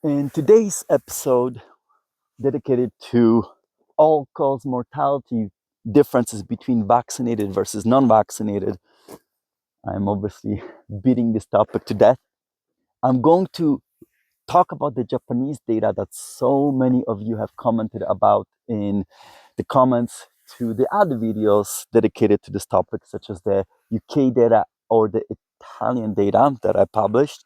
In today's episode, dedicated to all-cause mortality differences between vaccinated versus non-vaccinated, I'm obviously beating this topic to death. I'm going to talk about the Japanese data that so many of you have commented about in the comments to the other videos dedicated to this topic, such as the UK data or the Italian data that I published.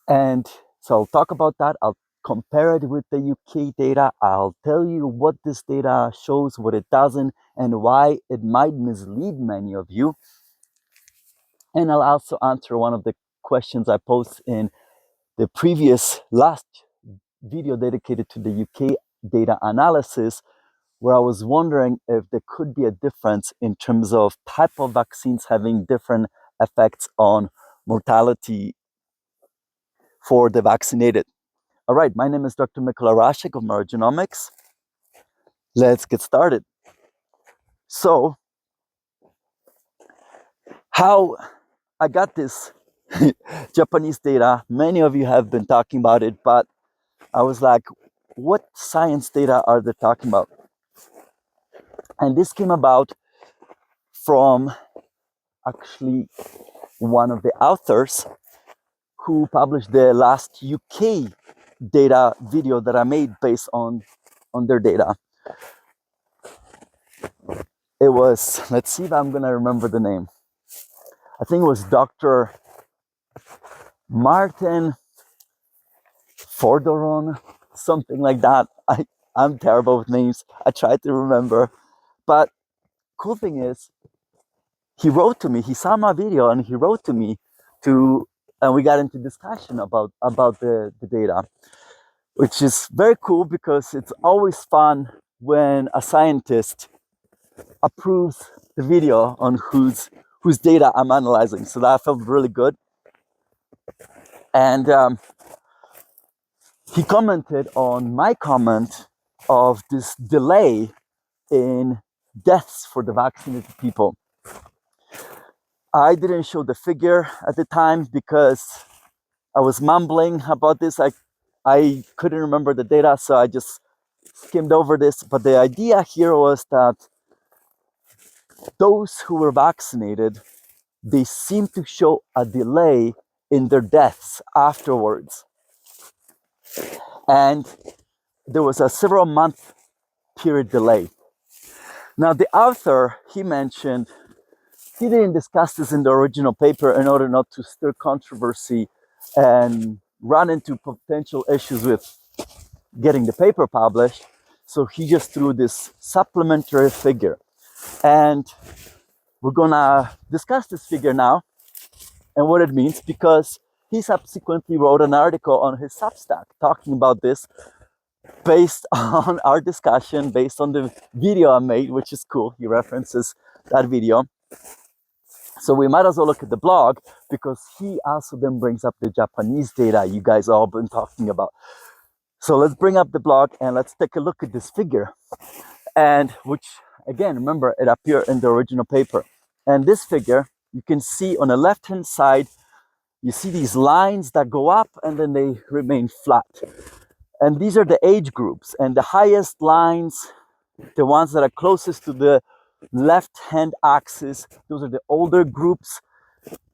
And so I'll talk about that. I'll compare it with the UK data. I'll tell you what this data shows, what it doesn't, and why it might mislead many of you. And I'll also answer one of the questions I posed in the previous last video dedicated to the UK data analysis, where I was wondering if there could be a difference in terms of type of vaccines having different effects on mortality for the vaccinated. All right, my name is Dr. Mikola Rashek of Neurogenomics. Let's get started. So, how I got this Japanese data, many of you have been talking about it, but I was like, what science data are they talking about? And this came about from actually one of the authors who published the last UK data video that I made based on their data. It was, let's see if I'm gonna remember the name. I think it was Dr. Maarten Fornerod, something like that. I'm terrible with names. I tried to remember. But cool thing is, he wrote to me, he saw my video and he wrote to me and we got into discussion about the data, which is very cool because it's always fun when a scientist approves the video on whose data I'm analyzing. So that felt really good. And he commented on my comment of this delay in deaths for the vaccinated people. I didn't show the figure at the time because I was mumbling about this. I couldn't remember the data, so I just skimmed over this. But the idea here was that those who were vaccinated, they seem to show a delay in their deaths afterwards. And there was a several month period delay. Now, the author, he mentioned, he didn't discuss this in the original paper in order not to stir controversy and run into potential issues with getting the paper published. So he just threw this supplementary figure. And we're gonna discuss this figure now and what it means, because he subsequently wrote an article on his Substack talking about this based on our discussion, based on the video I made, which is cool. He references that video. So we might as well look at the blog, because he also then brings up the Japanese data you guys all been talking about. So let's bring up the blog and let's take a look at this figure. And which, again, remember, it appeared in the original paper. And this figure, you can see on the left-hand side, you see these lines that go up and then they remain flat. And these are the age groups. And the highest lines, the ones that are closest to the left-hand axis, those are the older groups.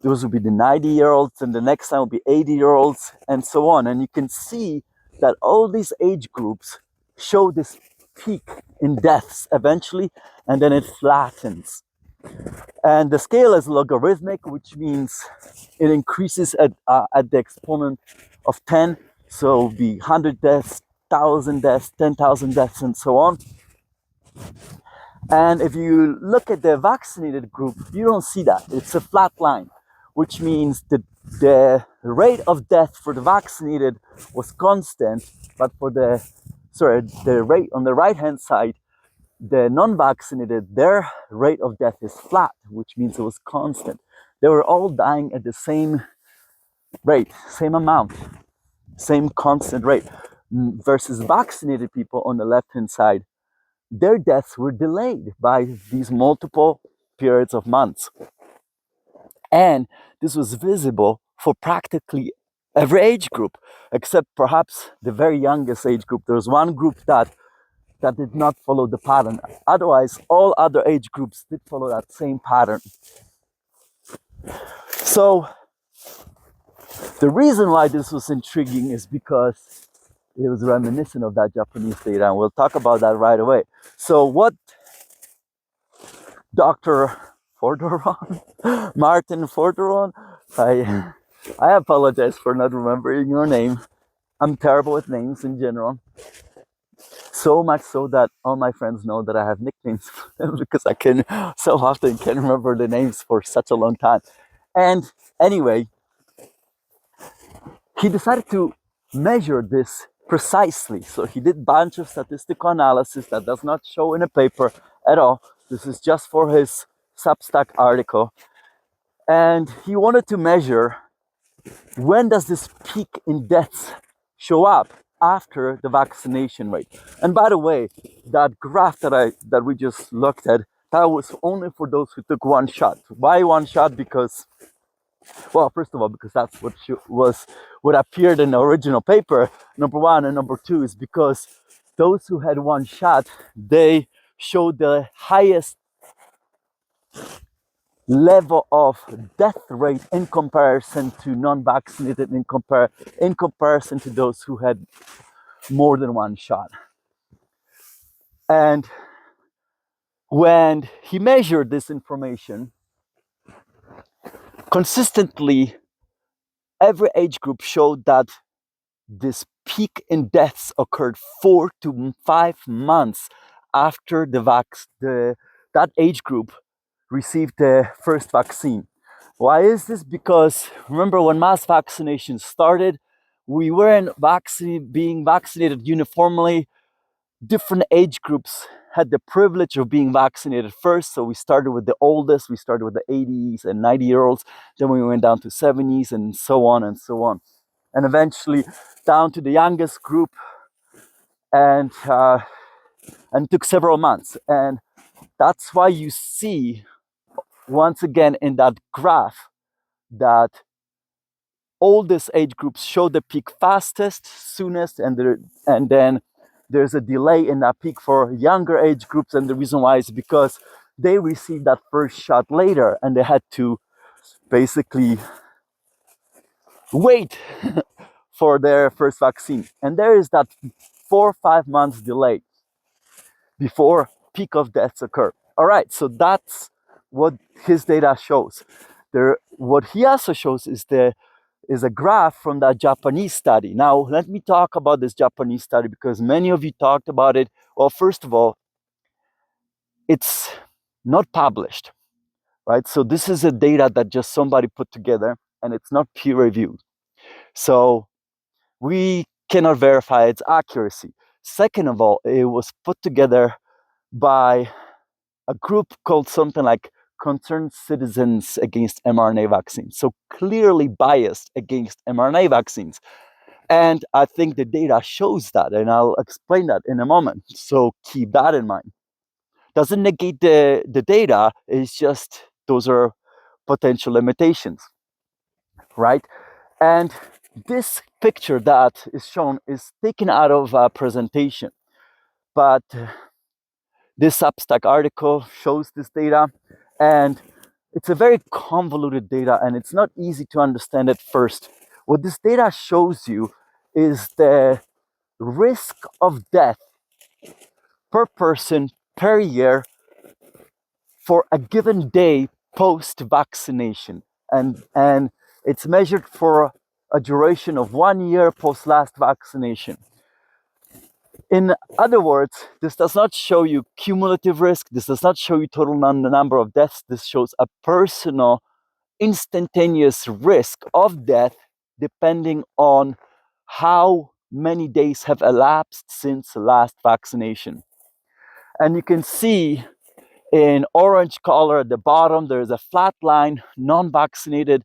Those will be the 90-year-olds, and the next time will be 80-year-olds, and so on. And you can see that all these age groups show this peak in deaths eventually, and then it flattens. And the scale is logarithmic, which means it increases at the exponent of 10. So it'll be 100 deaths, 1,000 deaths, 10,000 deaths, and so on. And if you look at the vaccinated group, you don't see that. It's a flat line, which means that the rate of death for the vaccinated was constant, but for the rate on the right-hand side, the non-vaccinated, their rate of death is flat, which means it was constant. They were all dying at the same rate, same amount, same constant rate, versus vaccinated people on the left-hand side. Their deaths were delayed by these multiple periods of months. And this was visible for practically every age group, except perhaps the very youngest age group. There was one group that did not follow the pattern. Otherwise, all other age groups did follow that same pattern. So the reason why this was intriguing is because it was reminiscent of that Japanese data, and we'll talk about that right away. So what Dr. Fornerod, Maarten Fornerod, I apologize for not remembering your name. I'm terrible with names in general. So much so that all my friends know that I have nicknames because I can so often can remember the names for such a long time. And anyway, he decided to measure this precisely. So he did a bunch of statistical analysis that does not show in a paper at all. This is just for his Substack article. And he wanted to measure when does this peak in deaths show up after the vaccination rate. And by the way, that graph that we just looked at, that was only for those who took one shot. Why one shot? Because, well, first of all, because that's what appeared in the original paper, number one, and number two is because those who had one shot, they showed the highest level of death rate in comparison to non-vaccinated, in comparison to those who had more than one shot. And when he measured this information consistently, every age group showed that this peak in deaths occurred 4 to 5 months after that age group received the first vaccine. Why is this? Because remember, when mass vaccination started, we weren't being vaccinated uniformly. Different age groups had the privilege of being vaccinated first. So we started with the oldest, we started with the 80s and 90-year-olds, then we went down to 70s and so on and so on. And eventually down to the youngest group, and took several months. And that's why you see, once again, in that graph, that oldest age groups show the peak fastest, soonest, and then there's a delay in that peak for younger age groups. And the reason why is because they received that first shot later and they had to basically wait for their first vaccine. And there is that 4 or 5 months delay before peak of deaths occur. All right, so that's what his data shows. What he also shows is a graph from that Japanese study. Now, let me talk about this Japanese study because many of you talked about it. Well, first of all, it's not published, right? So this is a data that just somebody put together and it's not peer reviewed. So we cannot verify its accuracy. Second of all, it was put together by a group called something like Concerned Citizens Against mRNA Vaccines. So clearly biased against mRNA vaccines. And I think the data shows that, and I'll explain that in a moment. So keep that in mind. Doesn't negate the data, it's just those are potential limitations, right? And this picture that is shown is taken out of a presentation, but this Substack article shows this data, and it's a very convoluted data, and it's not easy to understand at first. What this data shows you is the risk of death per person per year for a given day post-vaccination, and it's measured for a duration of 1 year post last vaccination. In other words, this does not show you cumulative risk. This does not show you total number of deaths. This shows a personal, instantaneous risk of death depending on how many days have elapsed since the last vaccination. And you can see in orange color at the bottom, there's a flat line, non-vaccinated.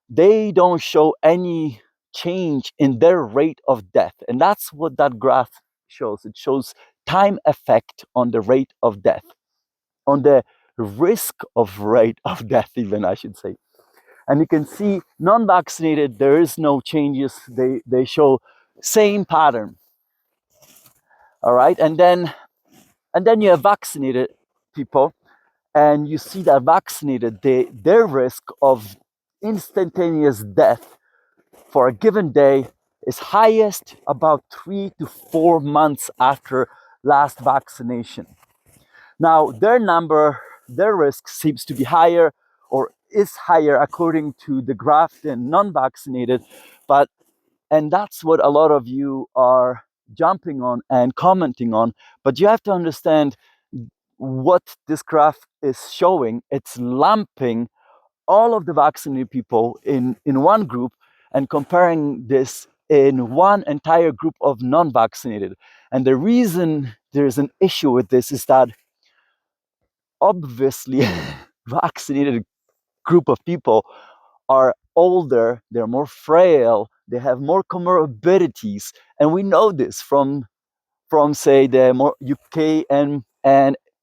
They don't show any change in their rate of death. And that's what that graph shows. It shows time effect on the rate of death, on the risk of rate of death, even I should say. And you can see non-vaccinated, there is no changes. They show same pattern. All right, and then you have vaccinated people, and you see that vaccinated, their risk of instantaneous death for a given day is highest about 3 to 4 months after last vaccination. Now, their risk seems to be higher, or is higher according to the graph, than non-vaccinated, and that's what a lot of you are jumping on and commenting on. But you have to understand what this graph is showing. It's lumping all of the vaccinated people in one group and comparing this in one entire group of non-vaccinated. And the reason there's an issue with this is that obviously vaccinated group of people are older, they're more frail, they have more comorbidities, and we know this from say the more UK and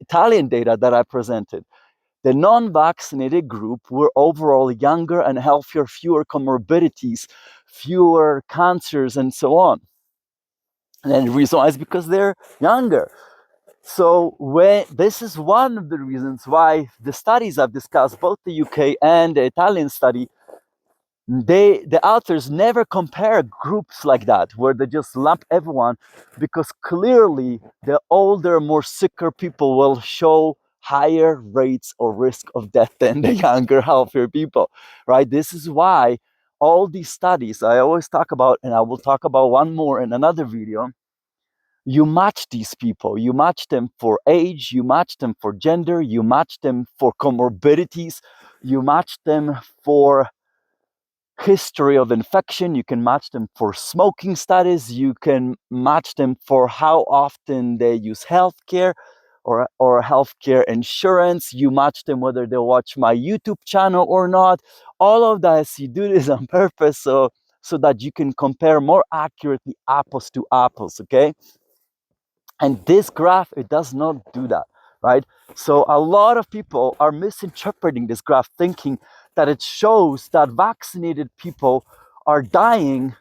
Italian data that I presented. The non-vaccinated group were overall younger and healthier, fewer comorbidities, fewer cancers, and so on. And the reason why is because they're younger. So this is one of the reasons why the studies I've discussed, both the UK and the Italian study, the authors never compare groups like that where they just lump everyone, because clearly the older, more sicker people will show higher rates or risk of death than the younger, healthier people, right? This is why all these studies I always talk about, and I will talk about one more in another video, you match these people, you match them for age, you match them for gender, you match them for comorbidities, you match them for history of infection, you can match them for smoking status, you can match them for how often they use healthcare or healthcare insurance, you match them whether they watch my YouTube channel or not. All of that, you do this on purpose so that you can compare more accurately apples to apples, okay? And this graph, it does not do that, right? So a lot of people are misinterpreting this graph, thinking that it shows that vaccinated people are dying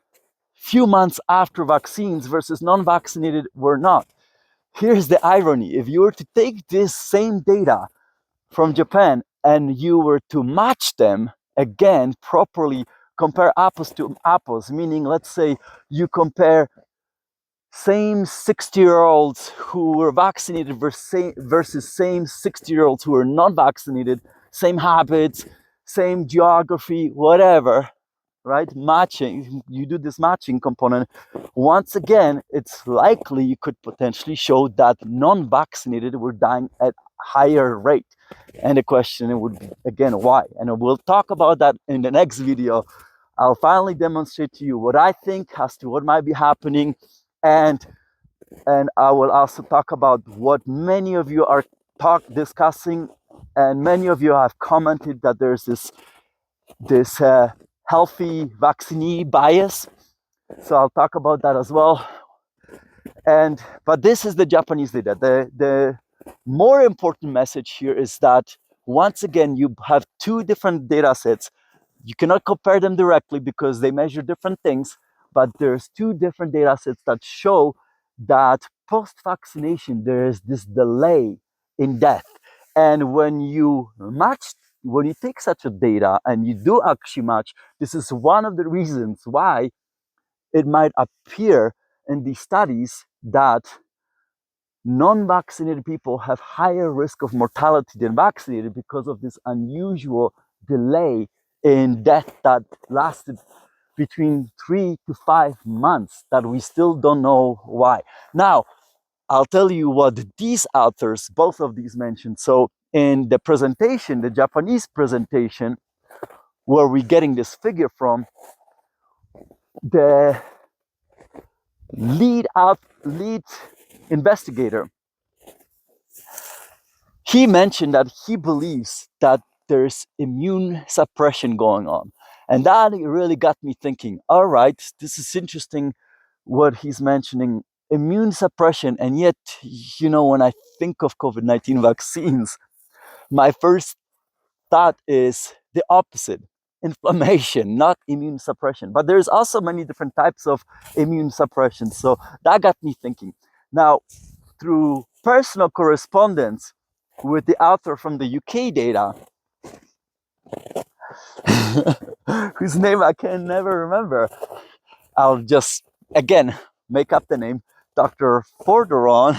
few months after vaccines versus non-vaccinated were not. Here's the irony. If you were to take this same data from Japan and you were to match them again properly, compare apples to apples, meaning let's say you compare same 60-year-olds who were vaccinated versus same 60-year-olds who were not vaccinated, same habits, same geography, whatever, right? Matching, you do this matching component. Once again, it's likely you could potentially show that non-vaccinated were dying at higher rate. And the question would be, again, why? And we'll talk about that in the next video. I'll finally demonstrate to you what I think as to what might be happening, and I will also talk about what many of you are discussing, and many of you have commented that there's this healthy vaccinee bias. So I'll talk about that as well. But this is the Japanese data. The more important message here is that once again you have two different data sets. You cannot compare them directly because they measure different things, but there's two different data sets that show that post-vaccination there is this delay in death. And when you take such a data and you do actually match, this is one of the reasons why it might appear in these studies that non-vaccinated people have higher risk of mortality than vaccinated because of this unusual delay in death that lasted between 3 to 5 months that we still don't know why. Now, I'll tell you what these authors, both of these mentioned. So in the presentation, the Japanese presentation, where we're getting this figure from, the lead investigator, he mentioned that he believes that there's immune suppression going on. And that really got me thinking, all right, this is interesting what he's mentioning, immune suppression. And yet, when I think of COVID-19 vaccines, my first thought is the opposite. inflammation, not immune suppression. But there's also many different types of immune suppression. So that got me thinking. Now, through personal correspondence with the author from the UK data, whose name I can never remember, I'll just, again, make up the name, Dr. Fornerod.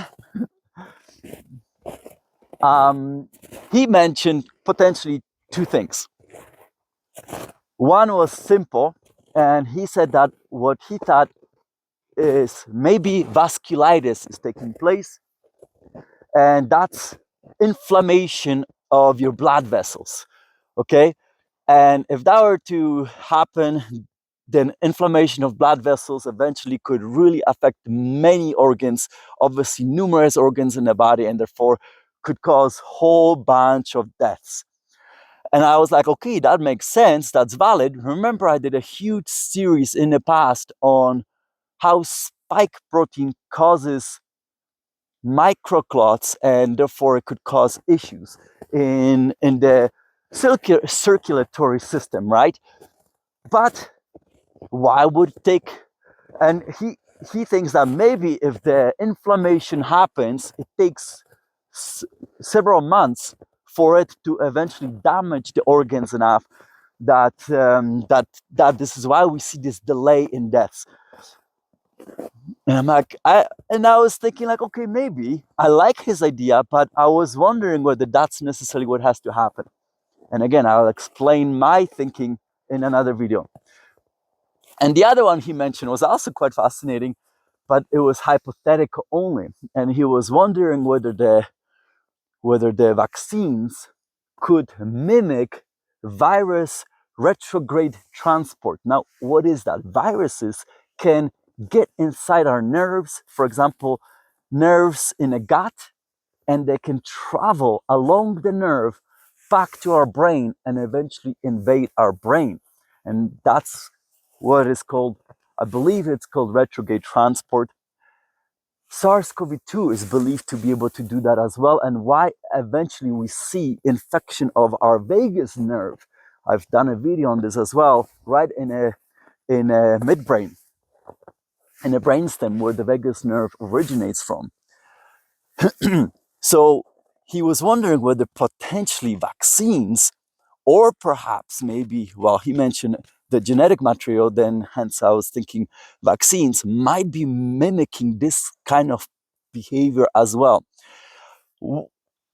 He mentioned potentially two things. One was simple, and he said that what he thought is maybe vasculitis is taking place, and that's inflammation of your blood vessels. Okay, and if that were to happen, then inflammation of blood vessels eventually could really affect many organs, obviously numerous organs in the body, and therefore could cause whole bunch of deaths. And I was like, okay, that makes sense, that's valid. Remember, I did a huge series in the past on how spike protein causes microclots, and therefore it could cause issues in the circulatory system, right? But why would it take, and he thinks that maybe if the inflammation happens, it takes several months for it to eventually damage the organs enough that that this is why we see this delay in deaths. And I'm like, I was thinking like, okay, maybe I like his idea, but I was wondering whether that's necessarily what has to happen. And again, I'll explain my thinking in another video. And the other one he mentioned was also quite fascinating, but it was hypothetical only. And he was wondering whether the vaccines could mimic virus retrograde transport. Now, what is that? Viruses can get inside our nerves, for example, nerves in a gut, and they can travel along the nerve back to our brain and eventually invade our brain. And that's what is called, I believe it's called retrograde transport. SARS-CoV-2 is believed to be able to do that as well, and why eventually we see infection of our vagus nerve. I've done a video on this as well, right in a midbrain, in a brainstem where the vagus nerve originates from. So he was wondering whether potentially vaccines, or perhaps maybe, well, he mentioned the genetic material, then hence I was thinking vaccines might be mimicking this kind of behavior as well.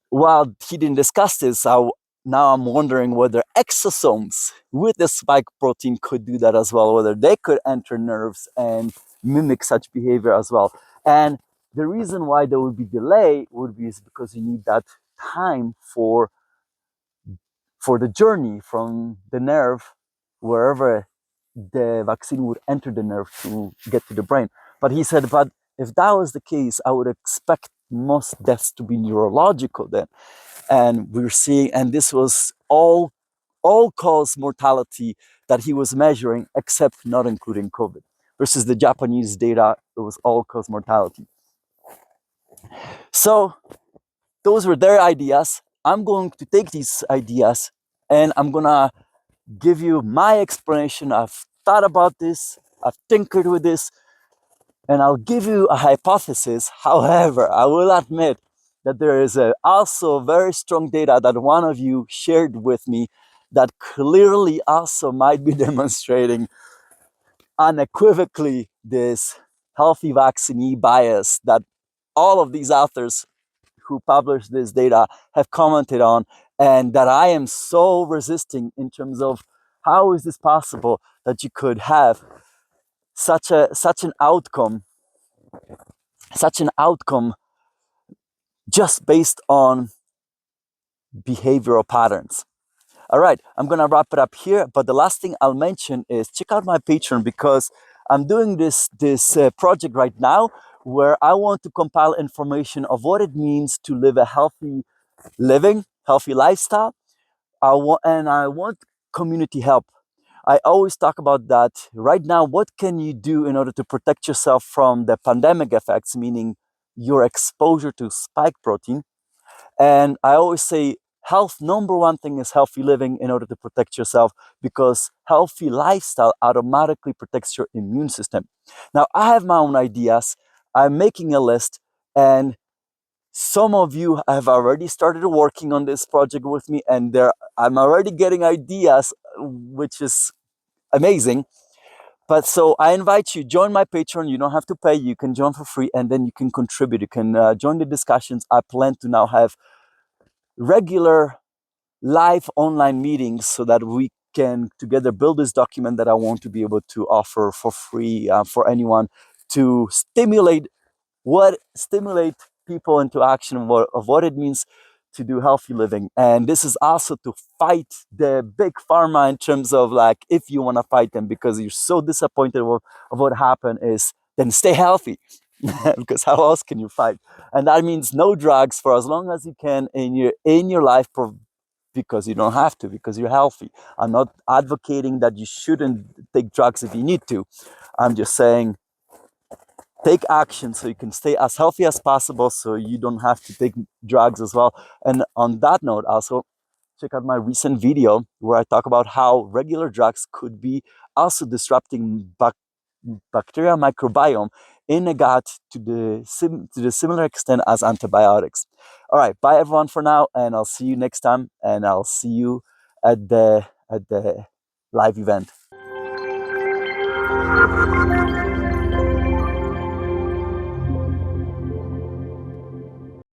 While he didn't discuss this, now I'm wondering whether exosomes with the spike protein could do that as well, whether they could enter nerves and mimic such behavior as well. And the reason why there would be delay would be is because you need that time for the journey from the nerve, wherever the vaccine would enter the nerve to get to the brain. But he said, but if that was the case, I would expect most deaths to be neurological then. And we're seeing, and this was all cause mortality that he was measuring, except not including COVID. Versus the Japanese data, it was all cause mortality. So those were their ideas. I'm going to take these ideas and I'm gonna give you my explanation. I've thought about this, I've tinkered with this, and I'll give you a hypothesis. However, I will admit that there is also very strong data that one of you shared with me that clearly also might be demonstrating unequivocally this healthy vaccinee bias that all of these authors who published this data have commented on, and that I am so resisting in terms of how is this possible that you could have such an outcome just based on behavioral patterns. All right, I'm gonna wrap it up here, but the last thing I'll mention is check out my Patreon, because I'm doing this project right now where I want to compile information of what it means to live a healthy lifestyle. I want community help. I always talk about that. Right now, what can you do in order to protect yourself from the pandemic effects, meaning your exposure to spike protein? And I always say health, number one thing is healthy living in order to protect yourself, because healthy lifestyle automatically protects your immune system. Now, I have my own ideas. I'm making a list, and some of you have already started working on this project with me, and I'm already getting ideas, which is amazing. But so I invite you, join my Patreon. You don't have to pay. You can join for free, and then you can contribute. You can join the discussions. I plan to now have regular live online meetings so that we can together build this document that I want to be able to offer for free for anyone, to stimulate people into action of what it means to do healthy living. And this is also to fight the big pharma in terms of, like, if you want to fight them because you're so disappointed of what happened, is then stay healthy. Because how else can you fight? And that means no drugs for as long as you can in your life, because you don't have to, because you're healthy. I'm not advocating that you shouldn't take drugs if you need to. I'm just saying take action so you can stay as healthy as possible, so you don't have to take drugs as well. And on that note, also check out my recent video where I talk about how regular drugs could be also disrupting bacterial microbiome in the gut to the similar extent as antibiotics. All right, bye everyone for now, and I'll see you next time, and I'll see you at the live event.